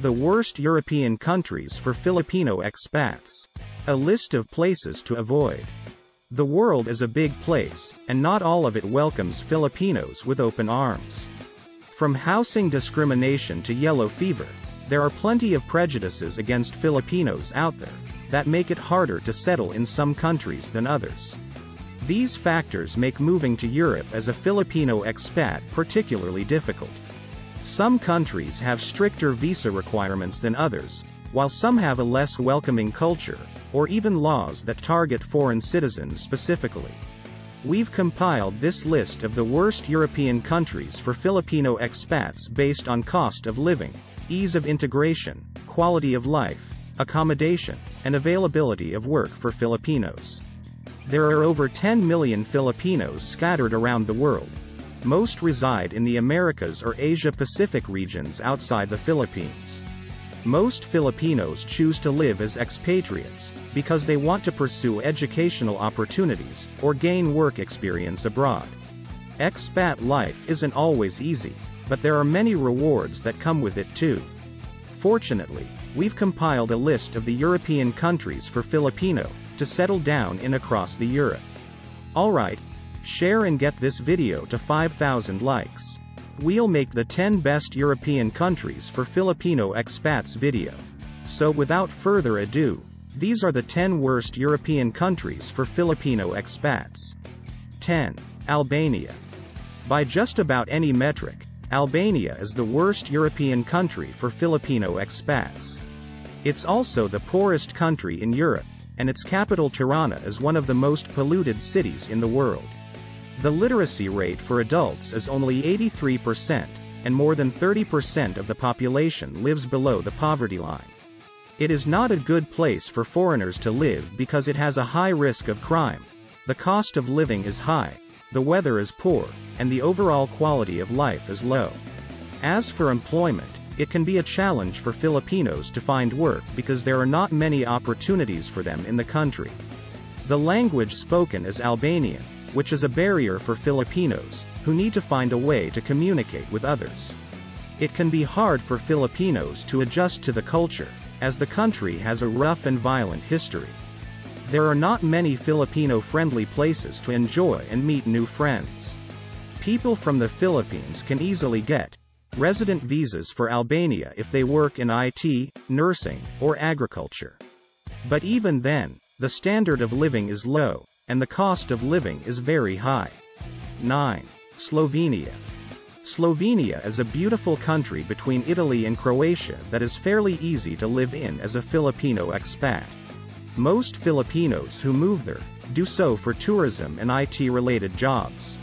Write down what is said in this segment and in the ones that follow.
the worst European countries for Filipino expats. A list of places to avoid. The world is a big place, and not all of it welcomes Filipinos with open arms. From housing discrimination to yellow fever, there are plenty of prejudices against Filipinos out there that make it harder to settle in some countries than others. These factors make moving to Europe as a Filipino expat particularly difficult. Some countries have stricter visa requirements than others, while some have a less welcoming culture, or even laws that target foreign citizens specifically. We've compiled this list of the worst European countries for Filipino expats based on cost of living, ease of integration, quality of life, accommodation, and availability of work for Filipinos. There are over 10 million Filipinos scattered around the world. Most reside in the Americas or Asia-Pacific regions outside the Philippines. Most Filipinos choose to live as expatriates because they want to pursue educational opportunities or gain work experience abroad. Expat life isn't always easy, but there are many rewards that come with it too. Fortunately, we've compiled a list of the European countries for Filipino to settle down in across the Europe. Alright, share and get this video to 5,000 likes. We'll make the 10 best European countries for Filipino expats video. So without further ado, these are the 10 worst European countries for Filipino expats. 10. Albania. By just about any metric, Albania is the worst European country for Filipino expats. It's also the poorest country in Europe, and its capital Tirana is one of the most polluted cities in the world. The literacy rate for adults is only 83%, and more than 30% of the population lives below the poverty line. It is not a good place for foreigners to live because it has a high risk of crime, the cost of living is high, the weather is poor, and the overall quality of life is low. As for employment, it can be a challenge for Filipinos to find work because there are not many opportunities for them in the country. The language spoken is Albanian, which is a barrier for Filipinos, who need to find a way to communicate with others. It can be hard for Filipinos to adjust to the culture, as the country has a rough and violent history. There are not many Filipino-friendly places to enjoy and meet new friends. People from the Philippines can easily get resident visas for Albania if they work in IT, nursing, or agriculture. But even then, the standard of living is low, and the cost of living is very high. 9. Slovenia. Slovenia is a beautiful country between Italy and Croatia that is fairly easy to live in as a Filipino expat. Most Filipinos who move there do so for tourism and IT-related jobs.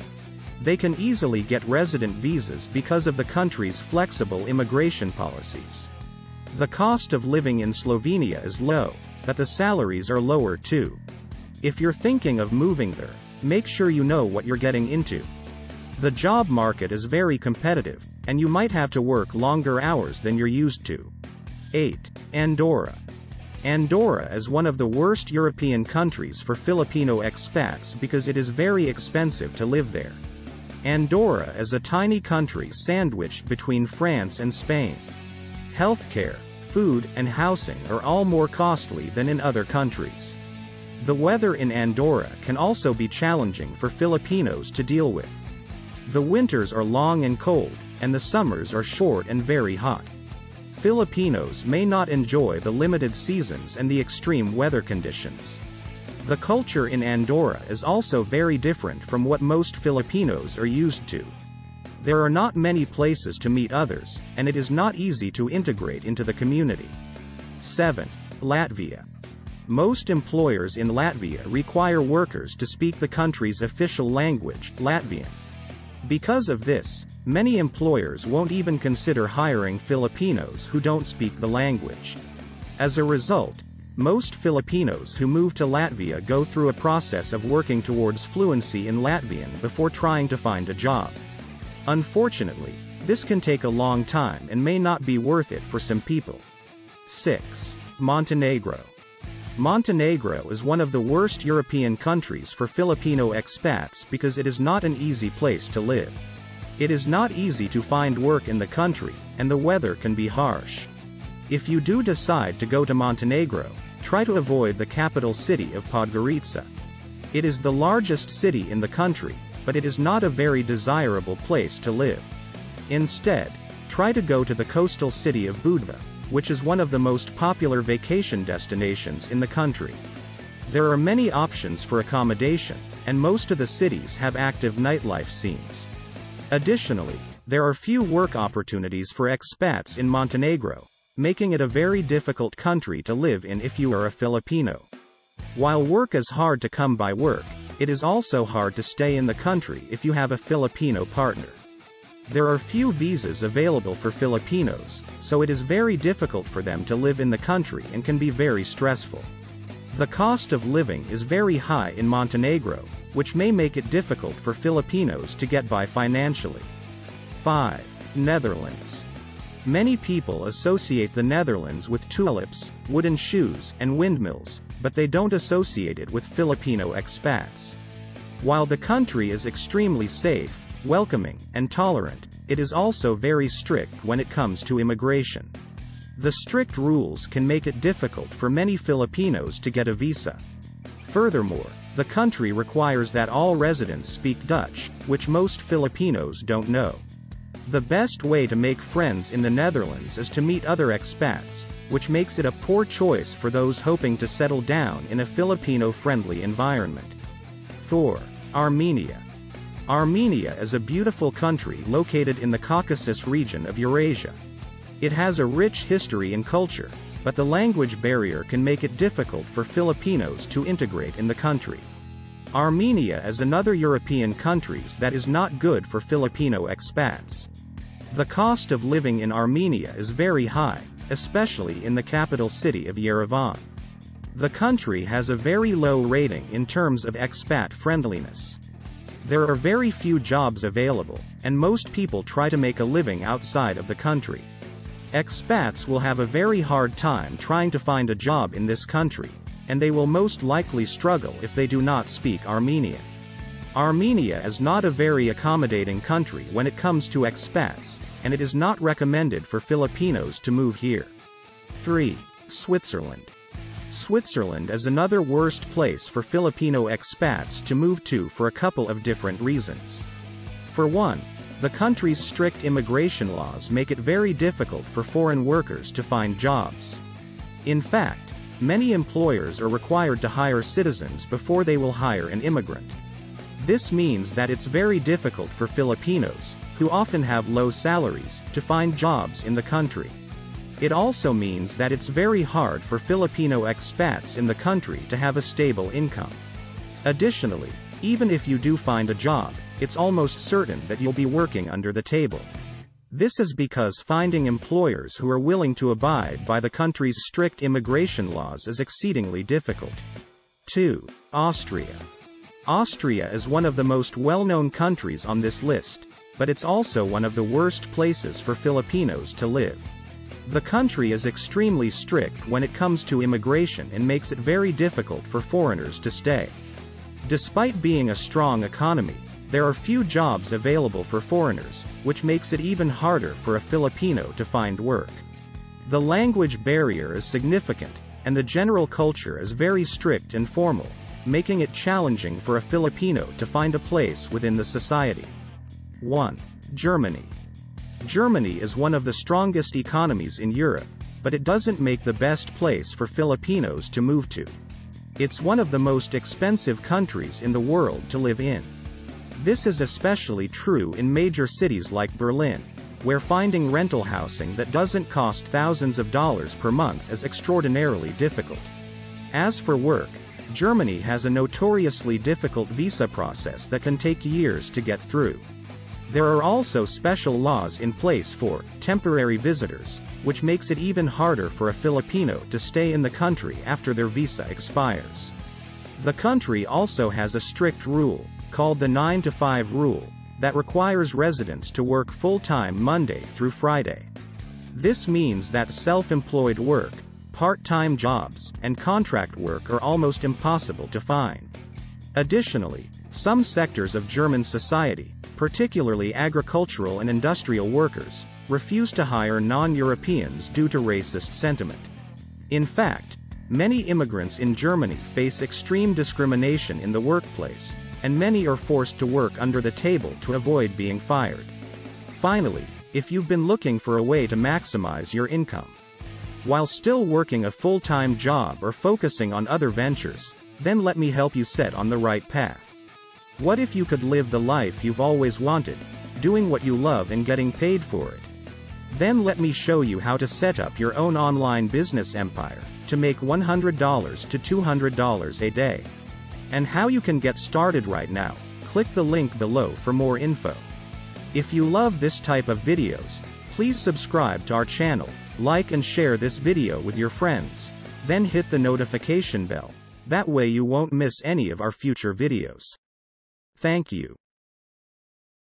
They can easily get resident visas because of the country's flexible immigration policies. The cost of living in Slovenia is low, but the salaries are lower too. If you're thinking of moving there, make sure you know what you're getting into. The job market is very competitive, and you might have to work longer hours than you're used to. 8. Andorra. Andorra is one of the worst European countries for Filipino expats because it is very expensive to live there. Andorra is a tiny country sandwiched between France and Spain. Healthcare, food, and housing are all more costly than in other countries. The weather in Andorra can also be challenging for Filipinos to deal with. The winters are long and cold, and the summers are short and very hot. Filipinos may not enjoy the limited seasons and the extreme weather conditions. The culture in Andorra is also very different from what most Filipinos are used to. There are not many places to meet others, and it is not easy to integrate into the community. 7. Latvia. Most employers in Latvia require workers to speak the country's official language, Latvian. Because of this, many employers won't even consider hiring Filipinos who don't speak the language. As a result, most Filipinos who move to Latvia go through a process of working towards fluency in Latvian before trying to find a job. Unfortunately, this can take a long time and may not be worth it for some people. 6. Montenegro. Montenegro is one of the worst European countries for Filipino expats because it is not an easy place to live. It is not easy to find work in the country, and the weather can be harsh. If you do decide to go to Montenegro, try to avoid the capital city of Podgorica. It is the largest city in the country, but it is not a very desirable place to live. Instead, try to go to the coastal city of Budva, which is one of the most popular vacation destinations in the country. There are many options for accommodation, and most of the cities have active nightlife scenes. Additionally, there are few work opportunities for expats in Montenegro, making it a very difficult country to live in if you are a Filipino. While work is hard to come by work, it is also hard to stay in the country if you have a Filipino partner. There are few visas available for Filipinos, so it is very difficult for them to live in the country and can be very stressful. The cost of living is very high in Montenegro, which may make it difficult for Filipinos to get by financially. 5. Netherlands. Many people associate the Netherlands with tulips, wooden shoes, and windmills, but they don't associate it with Filipino expats. While the country is extremely safe, welcoming, and tolerant, it is also very strict when it comes to immigration. The strict rules can make it difficult for many Filipinos to get a visa. Furthermore, the country requires that all residents speak Dutch, which most Filipinos don't know. The best way to make friends in the Netherlands is to meet other expats, which makes it a poor choice for those hoping to settle down in a Filipino-friendly environment. 4. Armenia. Armenia is a beautiful country located in the Caucasus region of Eurasia. It has a rich history and culture, but the language barrier can make it difficult for Filipinos to integrate in the country. Armenia is another European country that is not good for Filipino expats. The cost of living in Armenia is very high, especially in the capital city of Yerevan. The country has a very low rating in terms of expat friendliness. There are very few jobs available, and most people try to make a living outside of the country. Expats will have a very hard time trying to find a job in this country, and they will most likely struggle if they do not speak Armenian. Armenia is not a very accommodating country when it comes to expats, and it is not recommended for Filipinos to move here. 3. Switzerland. Switzerland is another worst place for Filipino expats to move to for a couple of different reasons. For one, the country's strict immigration laws make it very difficult for foreign workers to find jobs. In fact, many employers are required to hire citizens before they will hire an immigrant. This means that it's very difficult for Filipinos, who often have low salaries, to find jobs in the country. It also means that it's very hard for Filipino expats in the country to have a stable income. Additionally, even if you do find a job, it's almost certain that you'll be working under the table. This is because finding employers who are willing to abide by the country's strict immigration laws is exceedingly difficult. 2. Austria. Austria is one of the most well-known countries on this list, but it's also one of the worst places for Filipinos to live. The country is extremely strict when it comes to immigration and makes it very difficult for foreigners to stay. Despite being a strong economy, there are few jobs available for foreigners, which makes it even harder for a Filipino to find work. The language barrier is significant, and the general culture is very strict and formal, making it challenging for a Filipino to find a place within the society. 1. Germany. Germany is one of the strongest economies in Europe, but it doesn't make the best place for Filipinos to move to. It's one of the most expensive countries in the world to live in. This is especially true in major cities like Berlin, where finding rental housing that doesn't cost thousands of dollars per month is extraordinarily difficult. As for work, Germany has a notoriously difficult visa process that can take years to get through. There are also special laws in place for temporary visitors, which makes it even harder for a Filipino to stay in the country after their visa expires. The country also has a strict rule, called the 9-to-5 rule, that requires residents to work full-time Monday through Friday. This means that self-employed work, part-time jobs, and contract work are almost impossible to find. Additionally, some sectors of German society, particularly agricultural and industrial workers, refuse to hire non-Europeans due to racist sentiment. In fact, many immigrants in Germany face extreme discrimination in the workplace, and many are forced to work under the table to avoid being fired. Finally, if you've been looking for a way to maximize your income while still working a full-time job or focusing on other ventures, then let me help you set on the right path. What if you could live the life you've always wanted, doing what you love and getting paid for it? Then let me show you how to set up your own online business empire to make $100 to $200 a day. And how you can get started right now. Click the link below for more info. If you love this type of videos, please subscribe to our channel, like and share this video with your friends. Then hit the notification bell. That way you won't miss any of our future videos. Thank you.